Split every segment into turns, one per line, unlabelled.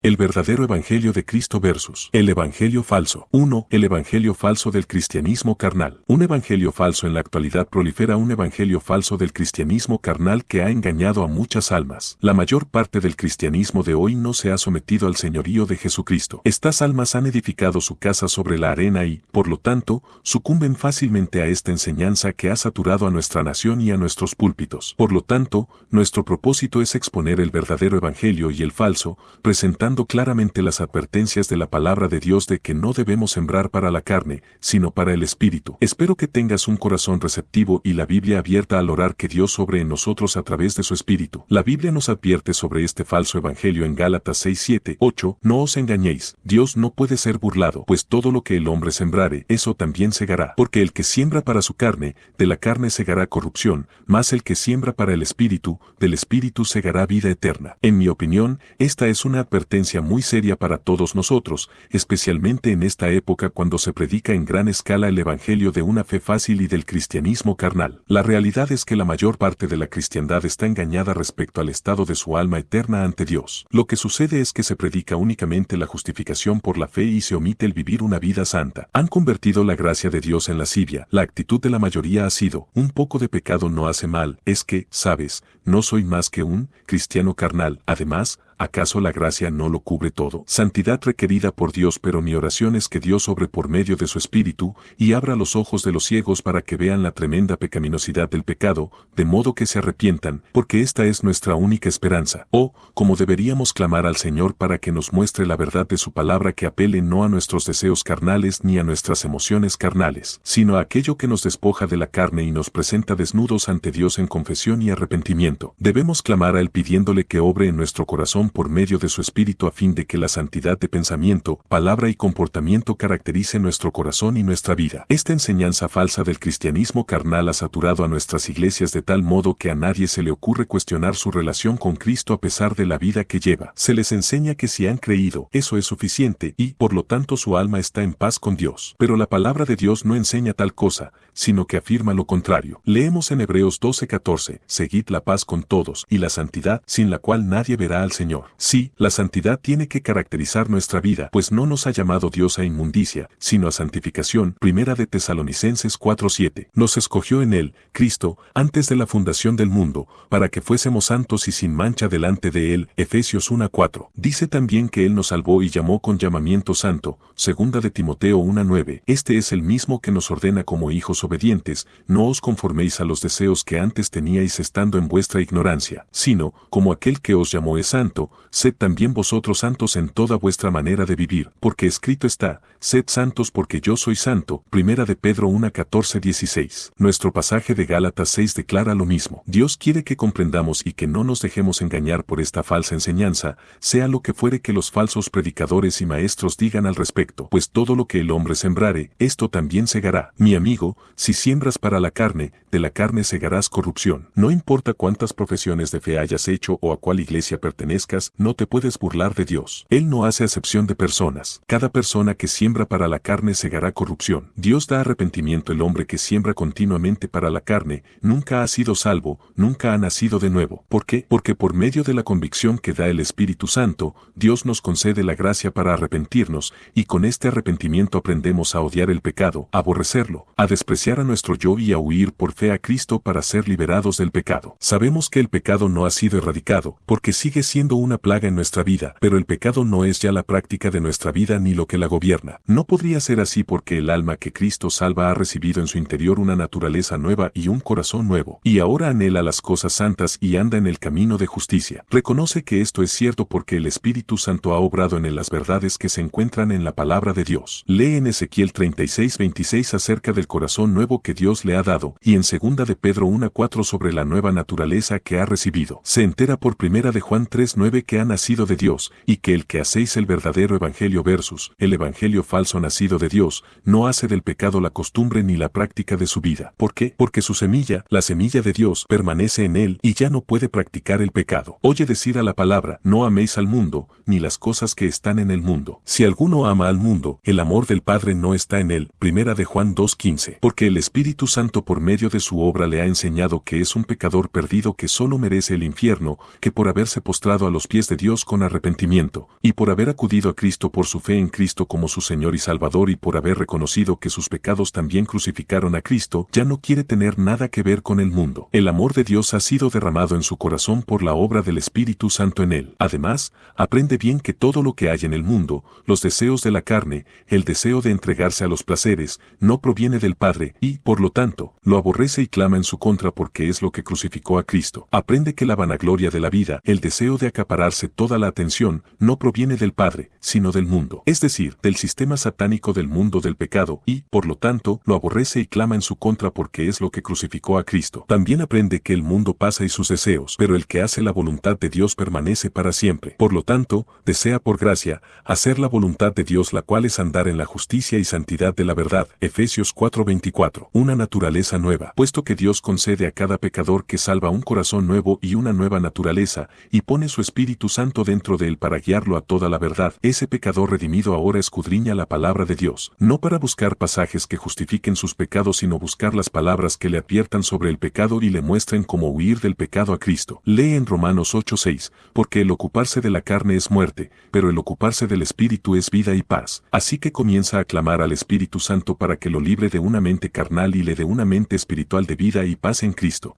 El verdadero evangelio de Cristo versus el evangelio falso. 1. El evangelio falso del cristianismo carnal. Un evangelio falso. En la actualidad prolifera un evangelio falso del cristianismo carnal que ha engañado a muchas almas. La mayor parte del cristianismo de hoy no se ha sometido al señorío de Jesucristo. Estas almas han edificado su casa sobre la arena y, por lo tanto, sucumben fácilmente a esta enseñanza que ha saturado a nuestra nación y a nuestros púlpitos. Por lo tanto, nuestro propósito es exponer el verdadero evangelio y el falso, presentando claramente las advertencias de la palabra de Dios de que no debemos sembrar para la carne, sino para el espíritu. Espero que tengas un corazón receptivo y la Biblia abierta al orar que Dios sobre en nosotros a través de su espíritu. La Biblia nos advierte sobre este falso evangelio en Gálatas 6, 7, 8. No os engañéis, Dios no puede ser burlado, pues todo lo que el hombre sembrare, eso también segará. Porque el que siembra para su carne, de la carne segará corrupción, mas el que siembra para el espíritu, del espíritu segará vida eterna. En mi opinión, esta es una advertencia muy seria para todos nosotros, especialmente en esta época cuando se predica en gran escala el evangelio de una fe fácil y del cristianismo carnal. La realidad es que la mayor parte de la cristiandad está engañada respecto al estado de su alma eterna ante Dios. Lo que sucede es que se predica únicamente la justificación por la fe y se omite el vivir una vida santa. Han convertido la gracia de Dios en lascivia. La actitud de la mayoría ha sido, un poco de pecado no hace mal, es que, sabes, no soy más que un cristiano carnal. Además, ¿acaso la gracia no lo cubre todo? Santidad requerida por Dios, pero mi oración es que Dios obre por medio de su Espíritu y abra los ojos de los ciegos para que vean la tremenda pecaminosidad del pecado, de modo que se arrepientan, porque esta es nuestra única esperanza. O, como deberíamos clamar al Señor para que nos muestre la verdad de su palabra que apele no a nuestros deseos carnales ni a nuestras emociones carnales, sino a aquello que nos despoja de la carne y nos presenta desnudos ante Dios en confesión y arrepentimiento. Debemos clamar a Él pidiéndole que obre en nuestro corazón por medio de su Espíritu a fin de que la santidad de pensamiento, palabra y comportamiento caracterice nuestro corazón y nuestra vida. Esta enseñanza falsa del cristianismo carnal ha saturado a nuestras iglesias de tal modo que a nadie se le ocurre cuestionar su relación con Cristo a pesar de la vida que lleva. Se les enseña que si han creído, eso es suficiente y, por lo tanto, su alma está en paz con Dios. Pero la palabra de Dios no enseña tal cosa, sino que afirma lo contrario. Leemos en Hebreos 12:14, seguid la paz con todos y la santidad, sin la cual nadie verá al Señor. Sí, la santidad tiene que caracterizar nuestra vida, pues no nos ha llamado Dios a inmundicia, sino a santificación. Primera de Tesalonicenses 4:7. Nos escogió en Él, Cristo, antes de la fundación del mundo, para que fuésemos santos y sin mancha delante de Él. Efesios 1:4. Dice también que Él nos salvó y llamó con llamamiento santo. Segunda de Timoteo 1:9. Este es el mismo que nos ordena como hijos obedientes, no os conforméis a los deseos que antes teníais estando en vuestra ignorancia, sino, como aquel que os llamó es santo, sed también vosotros santos en toda vuestra manera de vivir, porque escrito está, sed santos porque yo soy santo. Primera de Pedro 1:14-16. Nuestro pasaje de Gálatas 6 declara lo mismo. Dios quiere que comprendamos y que no nos dejemos engañar por esta falsa enseñanza, sea lo que fuere que los falsos predicadores y maestros digan al respecto, pues todo lo que el hombre sembrare, esto también segará. Mi amigo, si siembras para la carne, de la carne segarás corrupción. No importa cuántas profesiones de fe hayas hecho o a cuál iglesia pertenezcas, no te puedes burlar de Dios. Él no hace acepción de personas. Cada persona que siembra para la carne segará corrupción. Dios da arrepentimiento. El hombre que siembra continuamente para la carne, nunca ha sido salvo, nunca ha nacido de nuevo. ¿Por qué? Porque por medio de la convicción que da el Espíritu Santo, Dios nos concede la gracia para arrepentirnos, y con este arrepentimiento aprendemos a odiar el pecado, a aborrecerlo, a despreciar a nuestro yo y a huir por fe a Cristo para ser liberados del pecado. Sabemos que el pecado no ha sido erradicado, porque sigue siendo una plaga en nuestra vida, pero el pecado no es ya la práctica de nuestra vida ni lo que la gobierna. No podría ser así porque el alma que Cristo salva ha recibido en su interior una naturaleza nueva y un corazón nuevo, y ahora anhela las cosas santas y anda en el camino de justicia. Reconoce que esto es cierto porque el Espíritu Santo ha obrado en él las verdades que se encuentran en la palabra de Dios. Lee en Ezequiel 36:26 acerca del corazón nuevo que Dios le ha dado, y en 2 de Pedro 1:4 sobre la nueva naturaleza que ha recibido. Se entera por 1 de Juan 3:9 que ha nacido de Dios, y que el que hacéis el verdadero evangelio versus el evangelio falso nacido de Dios, no hace del pecado la costumbre ni la práctica de su vida. ¿Por qué? Porque su semilla, la semilla de Dios, permanece en él y ya no puede practicar el pecado. Oye decir a la palabra, no améis al mundo, ni las cosas que están en el mundo. Si alguno ama al mundo, el amor del Padre no está en él. 1 de Juan 2:15. Porque el Espíritu Santo por medio de su obra le ha enseñado que es un pecador perdido que solo merece el infierno, que por haberse postrado a los los pies de Dios con arrepentimiento, y por haber acudido a Cristo por su fe en Cristo como su Señor y Salvador y por haber reconocido que sus pecados también crucificaron a Cristo, ya no quiere tener nada que ver con el mundo. El amor de Dios ha sido derramado en su corazón por la obra del Espíritu Santo en él. Además, aprende bien que todo lo que hay en el mundo, los deseos de la carne, el deseo de entregarse a los placeres, no proviene del Padre y, por lo tanto, lo aborrece y clama en su contra porque es lo que crucificó a Cristo. Aprende que la vanagloria de la vida, el deseo de acapararse toda la atención, no proviene del Padre, sino del mundo, es decir, del sistema satánico del mundo del pecado y, por lo tanto, lo aborrece y clama en su contra porque es lo que crucificó a Cristo. También aprende que el mundo pasa y sus deseos, pero el que hace la voluntad de Dios permanece para siempre. Por lo tanto, desea por gracia hacer la voluntad de Dios, la cual es andar en la justicia y santidad de la verdad. Efesios 4:24. Una naturaleza nueva, puesto que Dios concede a cada pecador que salva un corazón nuevo y una nueva naturaleza, y pone su Espíritu Santo dentro de él para guiarlo a toda la verdad. Ese pecador redimido ahora escudriña la palabra de Dios, no para buscar pasajes que justifiquen sus pecados, sino buscar las palabras que le adviertan sobre el pecado y le muestren cómo huir del pecado a Cristo. Lee en Romanos 8:6, porque el ocuparse de la carne es muerte, pero el ocuparse del Espíritu es vida y paz. Así que comienza a clamar al Espíritu Santo para que lo libre de una mente carnal y le dé una mente espiritual de vida y paz en Cristo.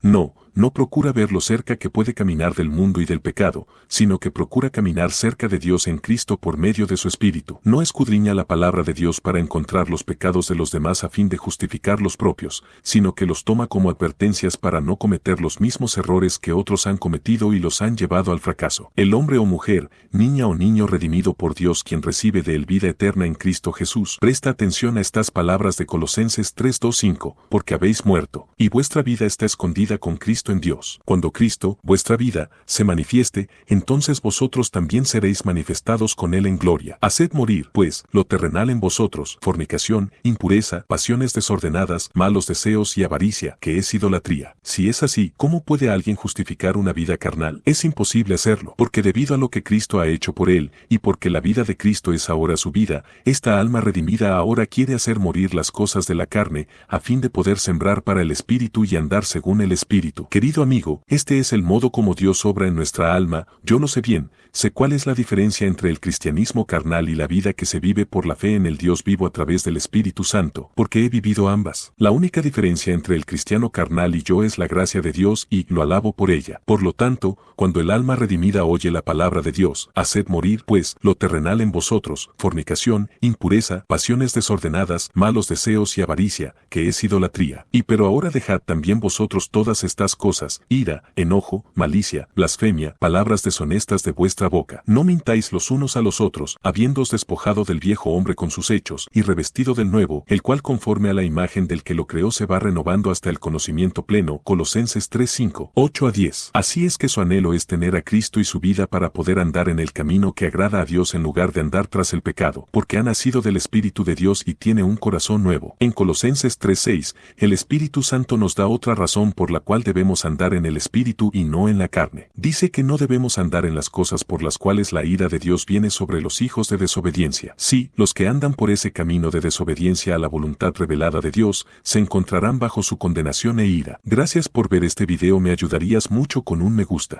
No procura ver lo cerca que puede caminar del mundo y del pecado, sino que procura caminar cerca de Dios en Cristo por medio de su Espíritu. No escudriña la palabra de Dios para encontrar los pecados de los demás a fin de justificar los propios, sino que los toma como advertencias para no cometer los mismos errores que otros han cometido y los han llevado al fracaso. El hombre o mujer, niña o niño redimido por Dios, quien recibe de él vida eterna en Cristo Jesús, presta atención a estas palabras de Colosenses 3:2-5, porque habéis muerto, y vuestra vida está escondida con Cristo en Dios. Cuando Cristo, vuestra vida, se manifieste, entonces vosotros también seréis manifestados con él en gloria. Haced morir, pues, lo terrenal en vosotros: fornicación, impureza, pasiones desordenadas, malos deseos y avaricia, que es idolatría. Si es así, ¿cómo puede alguien justificar una vida carnal? Es imposible hacerlo, porque debido a lo que Cristo ha hecho por él, y porque la vida de Cristo es ahora su vida, esta alma redimida ahora quiere hacer morir las cosas de la carne, a fin de poder sembrar para el Espíritu y andar según el Espíritu. Querido amigo, este es el modo como Dios obra en nuestra alma. Yo lo sé bien, sé cuál es la diferencia entre el cristianismo carnal y la vida que se vive por la fe en el Dios vivo a través del Espíritu Santo, porque he vivido ambas. La única diferencia entre el cristiano carnal y yo es la gracia de Dios y lo alabo por ella. Por lo tanto, cuando el alma redimida oye la palabra de Dios, haced morir, pues, lo terrenal en vosotros: fornicación, impureza, pasiones desordenadas, malos deseos y avaricia, que es idolatría. Pero ahora dejad también vosotros todas estas cosas: ira, enojo, malicia, blasfemia, palabras deshonestas de vuestra boca. No mintáis los unos a los otros, habiéndoos despojado del viejo hombre con sus hechos, y revestido del nuevo, el cual conforme a la imagen del que lo creó se va renovando hasta el conocimiento pleno. Colosenses 3:5, 8-10. Así es que su anhelo es tener a Cristo y su vida para poder andar en el camino que agrada a Dios en lugar de andar tras el pecado, porque ha nacido del Espíritu de Dios y tiene un corazón nuevo. En Colosenses 3:6, el Espíritu Santo nos da otra razón por la cual debemos andar en el Espíritu y no en la carne. Dice que no debemos andar en las cosas por las cuales la ira de Dios viene sobre los hijos de desobediencia. Sí, los que andan por ese camino de desobediencia a la voluntad revelada de Dios, se encontrarán bajo su condenación e ira. Gracias por ver este video, me ayudarías mucho con un me gusta.